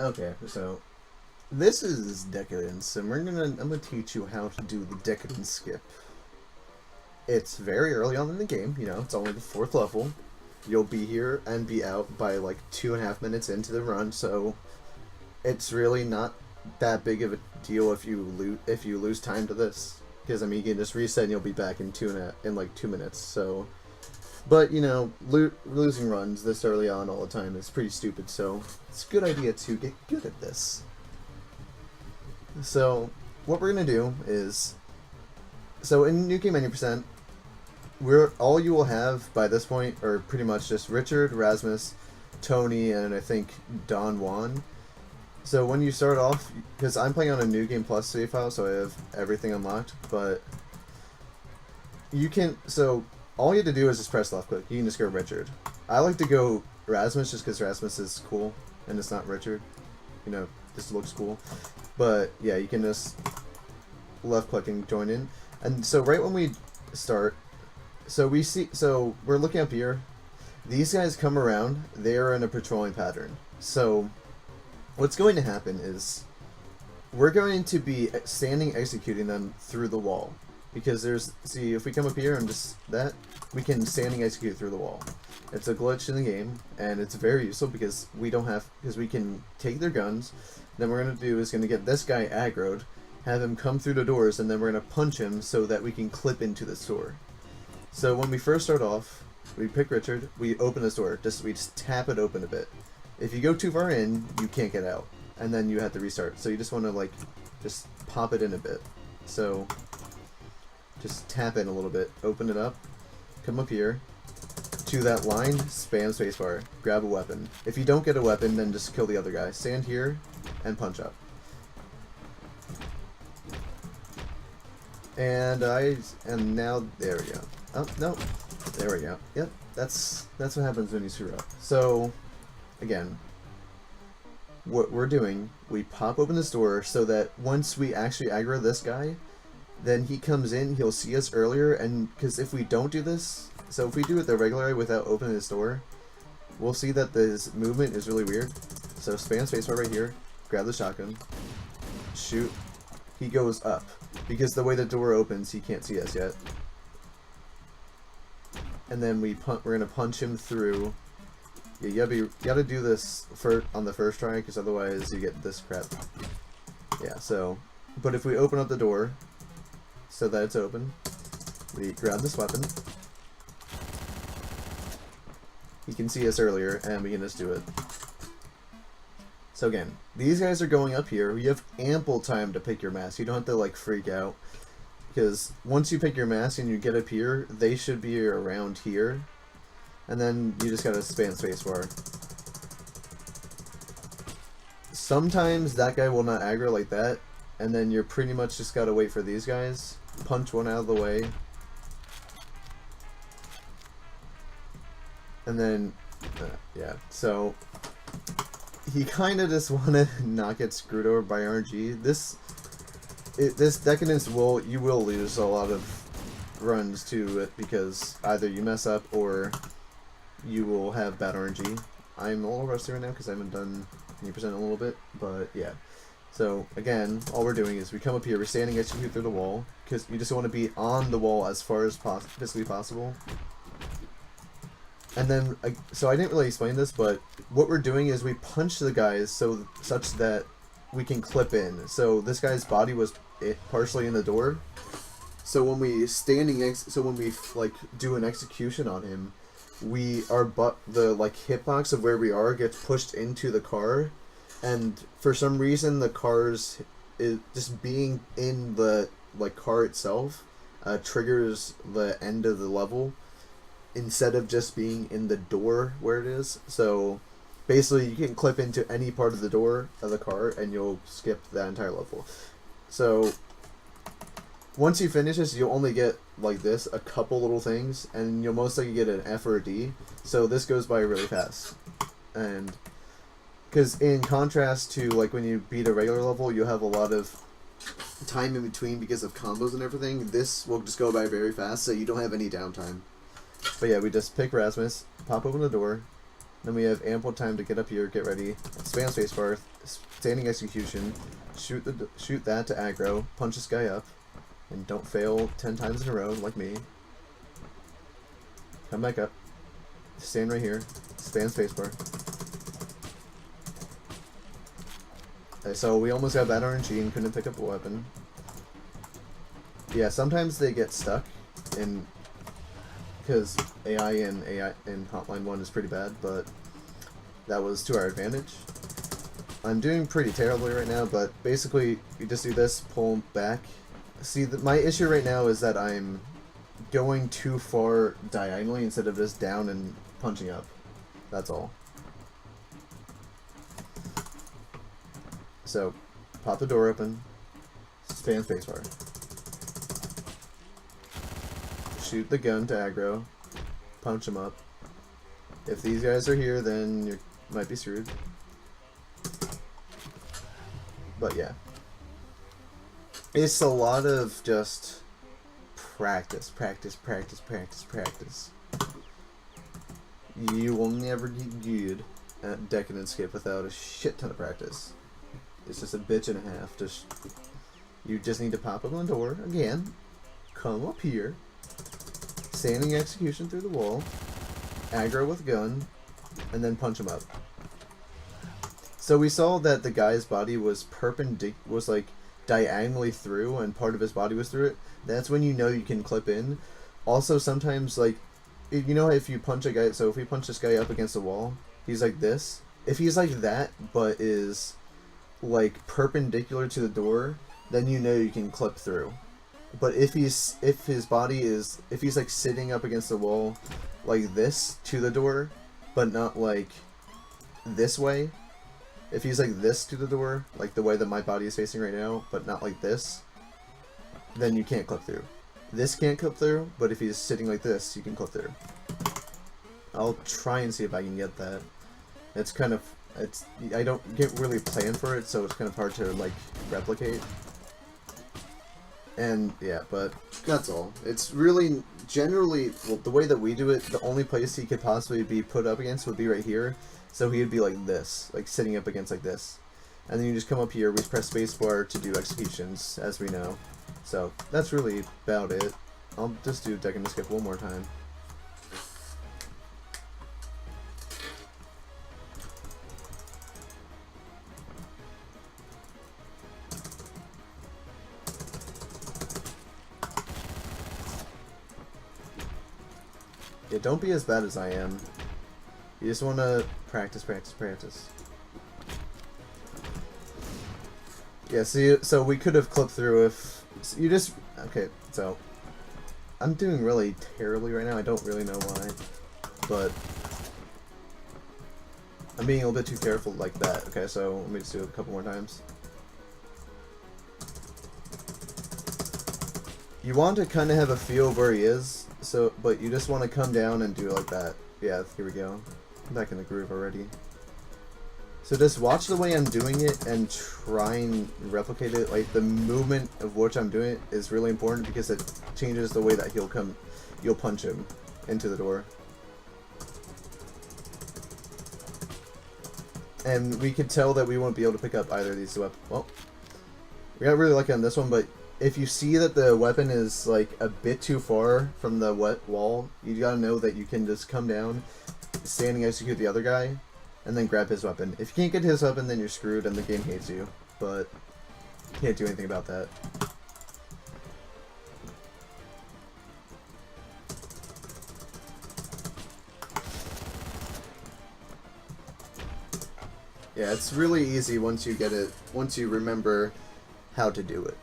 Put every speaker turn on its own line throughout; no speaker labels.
Okay, so this is Decadence, and I'm gonna teach you how to do the Decadence Skip. It's very early on in the game, it's only the 4th level. You'll be here and be out by like 2.5 minutes into the run, so it's really not that big of a deal if you lose time to this, because I mean you can just reset and you'll be back in like 2 minutes. So, but losing runs this early on all the time is pretty stupid. So it's a good idea to get good at this. So what we're gonna do is, so in New Game 90%, all you will have by this point are pretty much just Richard, Rasmus, Tony, and I think Don Juan. So when you start off, because I'm playing on a New Game Plus save file, so I have everything unlocked, but so all you have to do is just press left click. You can just go Richard. I like to go Rasmus just because Rasmus is cool, and it's not Richard. Just looks cool. But yeah, you can just left click and join in. And so right when we start, so we're looking up here. These guys come around. They are in a patrolling pattern. So what's going to happen is we're going to be standing executing them through the wall. Because if we come up here and just we can standing execute through the wall. It's a glitch in the game, and it's very useful because we can take their guns. Then what we're going to do is going to get this guy aggroed, have him come through the doors, and then we're going to punch him so that we can clip into this door. So when we first start off, we pick Richard, we open this door, we just tap it open a bit. If you go too far in, you can't get out, and then you have to restart. So you just want to just pop it in a bit. So just tap in a little bit, open it up, come up here to that line, spam spacebar, grab a weapon. If you don't get a weapon, then just kill the other guy. Stand here and punch up. And now there we go. Oh no, there we go. Yep, that's what happens when you screw up. So again, what we're doing, we pop open this door so that once we actually aggro this guy, then he comes in, he'll see us earlier, and because if we don't do this, so if we do it the regular way without opening this door, we'll see that this movement is really weird. So spam spacebar right here, grab the shotgun, shoot, he goes up. Because the way the door opens, he can't see us yet. And then we're gonna punch him through. Yeah, you gotta do this on the first try, because otherwise you get this crap. Yeah, so, but if we open up the door, so that it's open, we grab this weapon. He can see us earlier, and we can just do it. So again, these guys are going up here. You have ample time to pick your mask. You don't have to freak out, because once you pick your mask and you get up here, they should be around here, and then you just gotta spam spacebar. Sometimes that guy will not aggro like that, and then you're pretty much just gotta wait for these guys. Punch one out of the way, and then yeah. So he kind of just want to not get screwed over by RNG. This Decadence you will lose a lot of runs to it, because either you mess up or you will have bad RNG. I'm a little rusty right now because I haven't done 90% in a little bit, but yeah. So again, all we're doing is we come up here, we're standing execute through the wall, because you just want to be on the wall as far as physically possible. And then, so I didn't really explain this, but what we're doing is we punch the guys such that we can clip in. So this guy's body was partially in the door. So when we do an execution on him, the hitbox of where we are gets pushed into the car, and for some reason the car's just being in the car itself triggers the end of the level, instead of just being in the door where it is. So basically you can clip into any part of the door of the car and you'll skip that entire level. So once you finish this, you'll only get a couple little things, and you'll most likely get an F or a D. So this goes by really fast. And because in contrast to when you beat a regular level, you'll have a lot of time in between because of combos and everything. This will just go by very fast, so you don't have any downtime. But yeah, we just pick Rasmus, pop open the door, Then we have ample time to get up here, get ready, spam spacebar, standing execution, shoot that to aggro, punch this guy up, and don't fail 10 times in a row like me. Come back up, stand right here, spam spacebar. Okay, so we almost got bad RNG and couldn't pick up a weapon. Yeah, sometimes they get stuck in because AI in Hotline 1 is pretty bad, but that was to our advantage. I'm doing pretty terribly right now, but basically you just do this, pull back. See, my issue right now is that I'm going too far diagonally instead of just down and punching up. That's all. So, pop the door open, spam spacebar. Shoot the gun to aggro, punch them up. If these guys are here, then you might be screwed. But yeah. It's a lot of just practice. You will never get good at Decadence Skip without a shit ton of practice. It's just a bitch and a half. You just need to pop open the door again, come up here, standing execution through the wall, aggro with gun, and then punch him up. So we saw that the guy's body was like diagonally through, and part of his body was through it. That's when you know you can clip in. Also, sometimes, like, you know, if you punch a guy, so if we punch this guy up against the wall, he's like this. If he's like that, but is like perpendicular to the door, then you know you can clip through. But if he's like sitting up against the wall like this to the door, but not like this way, if he's like this to the door, like the way that my body is facing right now, but not like this, then you can't clip through. This can't clip through, but if he's sitting like this, you can clip through. I'll try and see if I can get that. I don't get really plan for it, so it's kind of hard to like replicate. And yeah, but that's all. It's really generally, well, the way that we do it, the only place he could possibly be put up against would be right here. So he would be like this, like sitting up against like this. And then you just come up here, we press spacebar to do executions, as we know. So that's really about it. I'll just do Decadence Skip one more time. Yeah, don't be as bad as I am. You just want to practice. Yeah, see, so we could have clipped through if you just... Okay, so I'm doing really terribly right now. I don't really know why, but I'm being a little bit too careful like that. Okay, so let me just do it a couple more times. You want to kind of have a feel of where he is, so, but you just want to come down and do it like that. Yeah, here we go. I'm back in the groove already. So just watch the way I'm doing it and try and replicate it. Like, the movement of which I'm doing it is really important because it changes the way that you'll punch him into the door. And we could tell that we won't be able to pick up either of these weapons. Well, we got really lucky on this one, but if you see that the weapon is like a bit too far from the wet wall, you gotta know that you can just come down, standing execute the other guy, and then grab his weapon. If you can't get his weapon, then you're screwed and the game hates you. But can't do anything about that. Yeah, it's really easy once you get it, once you remember how to do it.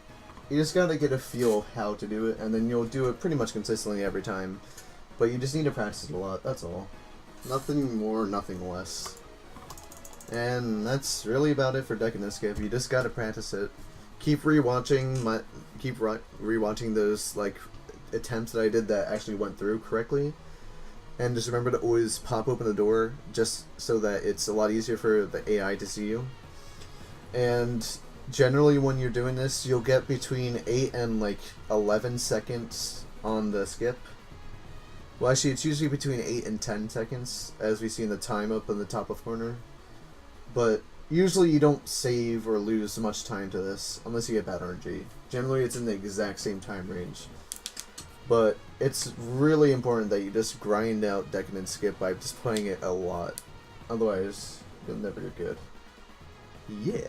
You just gotta get a feel of how to do it, and then you'll do it pretty much consistently every time. But you just need to practice it a lot, that's all. Nothing more, nothing less. And that's really about it for Decadence Skip. You just gotta practice it. Keep rewatching those like attempts that I did that actually went through correctly. And just remember to always pop open the door, just so that it's a lot easier for the AI to see you. And generally when you're doing this, you'll get between 8 and like 11 seconds on the skip. Well, actually, it's usually between 8 and 10 seconds, as we see in the time up in the top left corner. But usually you don't save or lose much time to this, unless you get bad RNG. Generally, it's in the exact same time range. But it's really important that you just grind out Decadence Skip by just playing it a lot. Otherwise, you'll never do good. Yeah.